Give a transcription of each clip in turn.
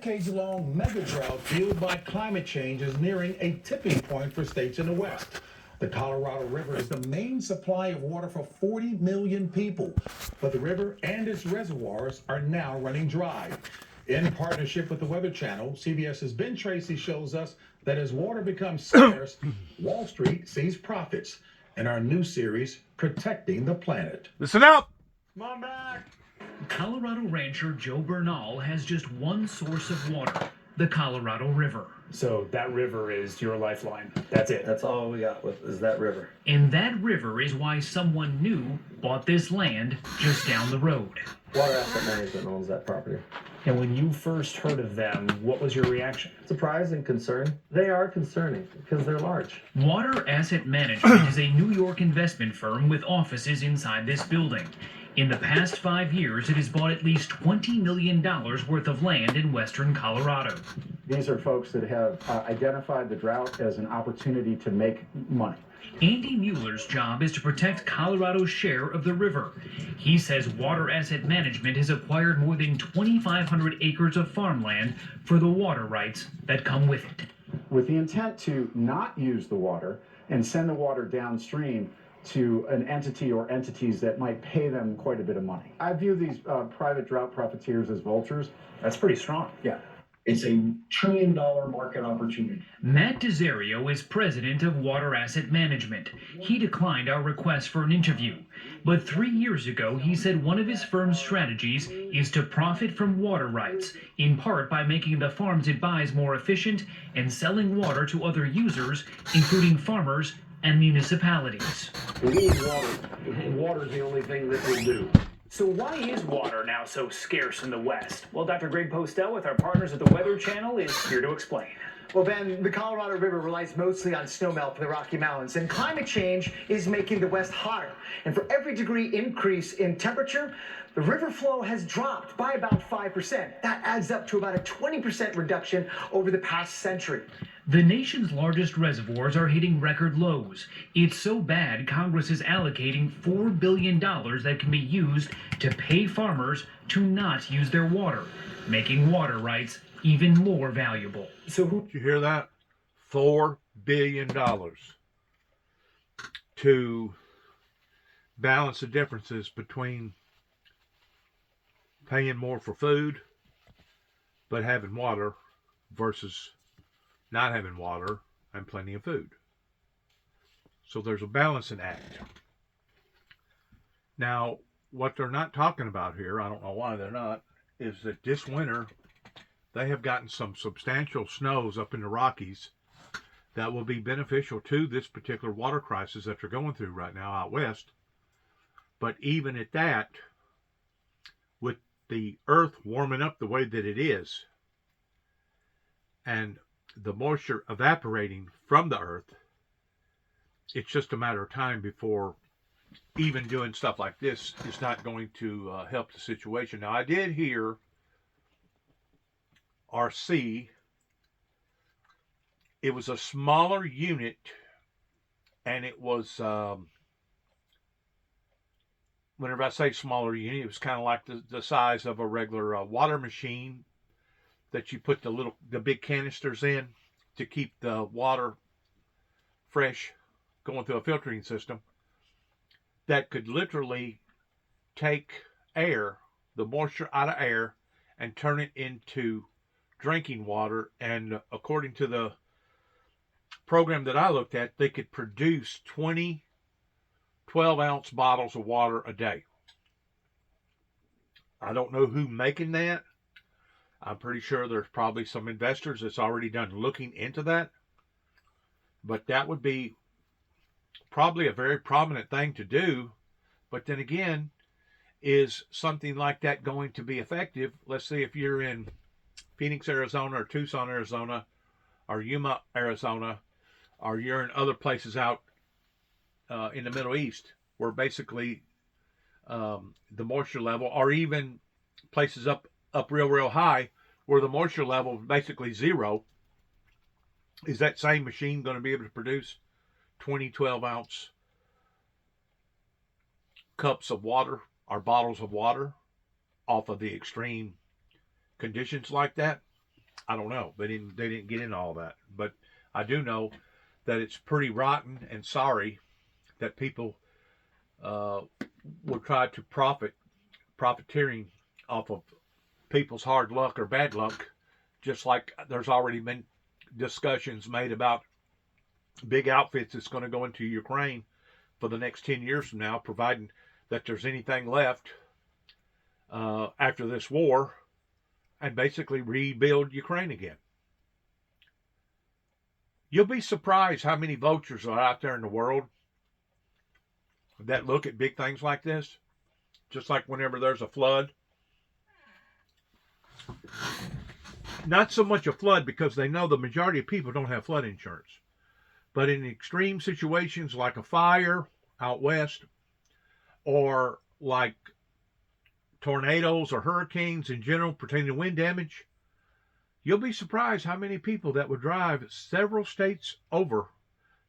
decades-long mega drought fueled by climate change is nearing a tipping point for states in the West. The Colorado River is the main supply of water for 40 million people, but the river and its reservoirs are now running dry. In partnership with the Weather Channel, CBS's Ben Tracy shows us that as water becomes scarce, Wall Street sees profits in our new series, Protecting the Planet. Listen up! Come on back! Colorado rancher Joe Bernal has just one source of water, the Colorado River. So that river is your lifeline. That's it. That's all we got with is that river. And that river is why someone new bought this land just down the road. Water Asset Management owns that property. And when you first heard of them, what was your reaction? Surprise and concern. They are concerning because they're large. Water Asset Management is a New York investment firm with offices inside this building. In the past 5 years, it has bought at least $20 million worth of land in western Colorado. These are folks that have identified the drought as an opportunity to make money. Andy Mueller's job is to protect Colorado's share of the river. He says Water Asset Management has acquired more than 2,500 acres of farmland for the water rights that come with it. With the intent to not use the water and send the water downstream to an entity or entities that might pay them quite a bit of money. I view these private drought profiteers as vultures. That's pretty strong. Yeah. It's $1 trillion market opportunity. Matt DeZario is president of Water Asset Management. He declined our request for an interview. But 3 years ago, he said one of his firm's strategies is to profit from water rights, in part by making the farms it buys more efficient and selling water to other users, including farmers and municipalities. We need water, and water is the only thing that will do. So why is water now so scarce in the West? Well, Dr. Greg Postel with our partners at the Weather Channel is here to explain. Well, Ben, the Colorado River relies mostly on snowmelt from the Rocky Mountains, and climate change is making the West hotter. And for every degree increase in temperature, the river flow has dropped by about 5%. That adds up to about a 20% reduction over the past century. The nation's largest reservoirs are hitting record lows. It's so bad, Congress is allocating $4 billion that can be used to pay farmers to not use their water, making water rights even more valuable. So did you hear that? $4 billion to balance the differences between paying more for food but having water versus not having water and plenty of food. So there's a balancing act. Now, what they're not talking about here, I don't know why they're not, is that this winter they have gotten some substantial snows up in the Rockies that will be beneficial to this particular water crisis that they're going through right now out west. But even at that, with the earth warming up the way that it is, and the moisture evaporating from the earth, it's just a matter of time before even doing stuff like this is not going to help the situation. Now, I did hear RC, it was a smaller unit, and it was, whenever I say smaller unit, it was kind of like the size of a regular water machine that you put the big canisters in to keep the water fresh going through a filtering system, that could literally take air, the moisture out of air, and turn it into drinking water. And according to the program that I looked at, they could produce 20 12-ounce bottles of water a day. I don't know who's making that. I'm pretty sure there's probably some investors that's already done looking into that. But that would be probably a very prominent thing to do. But then again, is something like that going to be effective? Let's see, if you're in Phoenix, Arizona, or Tucson, Arizona, or Yuma, Arizona, or you're in other places out in the Middle East, where basically the moisture level, or even places up real high where the moisture level is basically zero, is that same machine going to be able to produce 20 12-ounce cups of water or bottles of water off of the extreme conditions like that? I don't know. They didn't get into all that. But I do know that it's pretty rotten and sorry that people will try to profiteering off of people's hard luck or bad luck, just like there's already been discussions made about big outfits that's going to go into Ukraine for the next 10 years from now, providing that there's anything left after this war, and basically rebuild Ukraine again. You'll be surprised how many vultures are out there in the world that look at big things like this. Just like whenever there's a flood. Not so much a flood because they know the majority of people don't have flood insurance. But in extreme situations like a fire out west, or like tornadoes or hurricanes in general pertaining to wind damage, you'll be surprised how many people that would drive several states over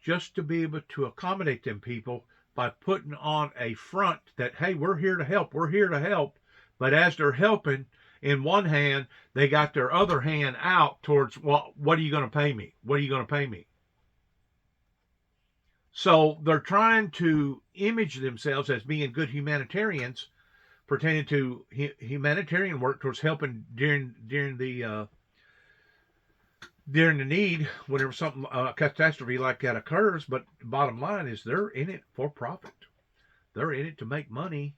just to be able to accommodate them people by putting on a front that, hey, we're here to help, we're here to help. But as they're helping, in one hand, they got their other hand out towards, well, what are you going to pay me? What are you going to pay me? So they're trying to image themselves as being good humanitarians pertaining to humanitarian work towards helping during the need whenever something a catastrophe like that occurs. But bottom line is they're in it for profit. They're in it to make money,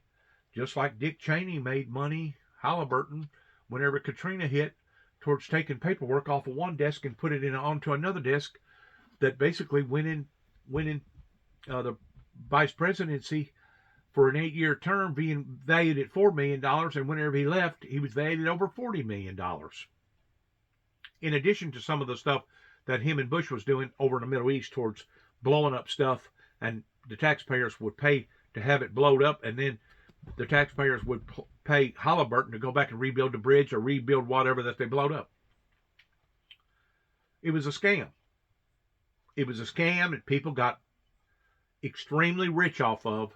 just like Dick Cheney made money, Halliburton, whenever Katrina hit, towards taking paperwork off of one desk and put it onto another desk that basically went in the vice presidency for an 8-year term, being valued at $4 million, and whenever he left, he was valued at over $40 million. In addition to some of the stuff that him and Bush was doing over in the Middle East towards blowing up stuff, and the taxpayers would pay to have it blowed up, and then the taxpayers would pay Halliburton to go back and rebuild the bridge or rebuild whatever that they blowed up. It was a scam. It was a scam that people got extremely rich off of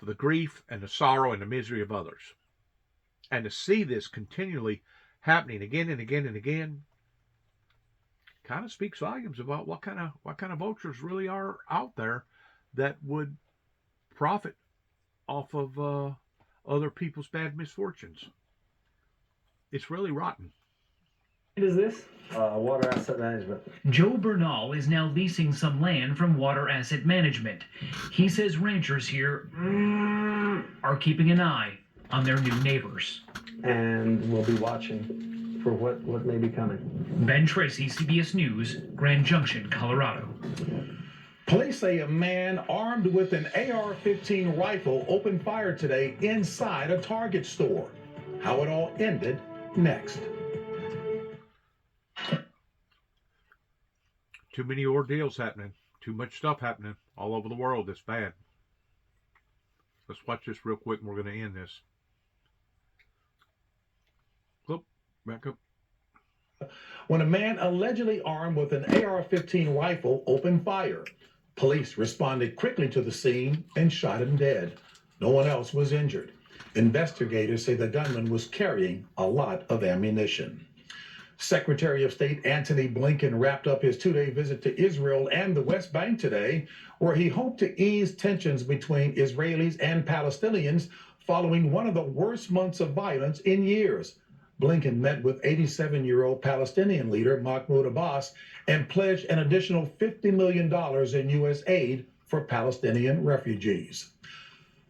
the grief and the sorrow and the misery of others. And to see this continually happening again and again and again kind of speaks volumes about what kind of vultures really are out there that would profit off of other people's bad misfortunes. It's really rotten. What is this? Water Asset Management. Joe Bernal is now leasing some land from Water Asset Management. He says ranchers here are keeping an eye on their new neighbors. And we'll be watching for what may be coming. Ben Tracy, CBS News, Grand Junction, Colorado. Police say a man armed with an AR-15 rifle opened fire today inside a Target store. How it all ended, next. Too many ordeals happening. Too much stuff happening all over the world that's bad. Let's watch this real quick and we're going to end this. Whoop, back up. When a man allegedly armed with an AR-15 rifle opened fire, police responded quickly to the scene and shot him dead. No one else was injured. Investigators say the gunman was carrying a lot of ammunition. Secretary of State Antony Blinken wrapped up his 2-day visit to Israel and the West Bank today, where he hoped to ease tensions between Israelis and Palestinians following one of the worst months of violence in years. Blinken met with 87-year-old Palestinian leader Mahmoud Abbas and pledged an additional $50 million in U.S. aid for Palestinian refugees.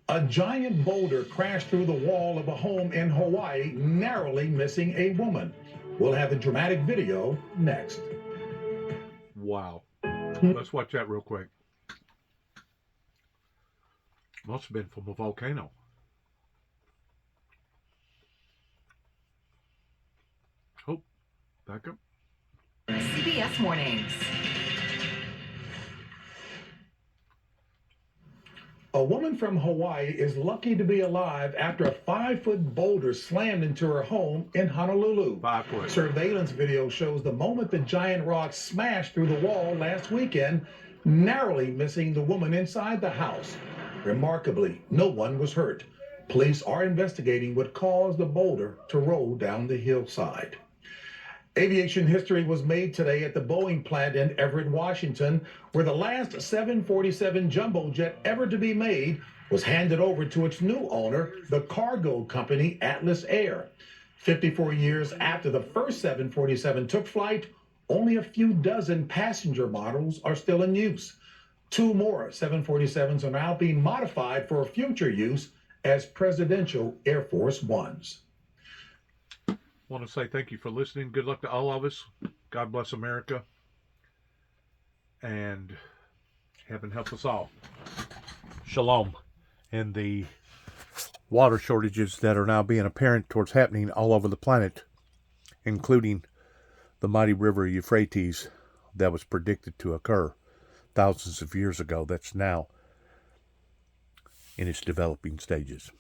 A giant boulder crashed through the wall of a home in Hawaii, narrowly missing a woman. We'll have the dramatic video next. Wow. Let's watch that real quick. Must have been from a volcano. Oh, back up. CBS Mornings. A woman from Hawaii is lucky to be alive after a 5-foot boulder slammed into her home in Honolulu. 5 foot. Surveillance video shows the moment the giant rock smashed through the wall last weekend, narrowly missing the woman inside the house. Remarkably, no one was hurt. Police are investigating what caused the boulder to roll down the hillside. Aviation history was made today at the Boeing plant in Everett, Washington, where the last 747 jumbo jet ever to be made was handed over to its new owner, the cargo company Atlas Air. 54 years after the first 747 took flight, only a few dozen passenger models are still in use. 2 more 747s are now being modified for future use as presidential Air Force Ones. I want to say thank you for listening. Good luck to all of us. God bless America. And heaven help us all. Shalom. And the water shortages that are now being apparent towards happening all over the planet, including the mighty river Euphrates that was predicted to occur thousands of years ago, that's now in its developing stages.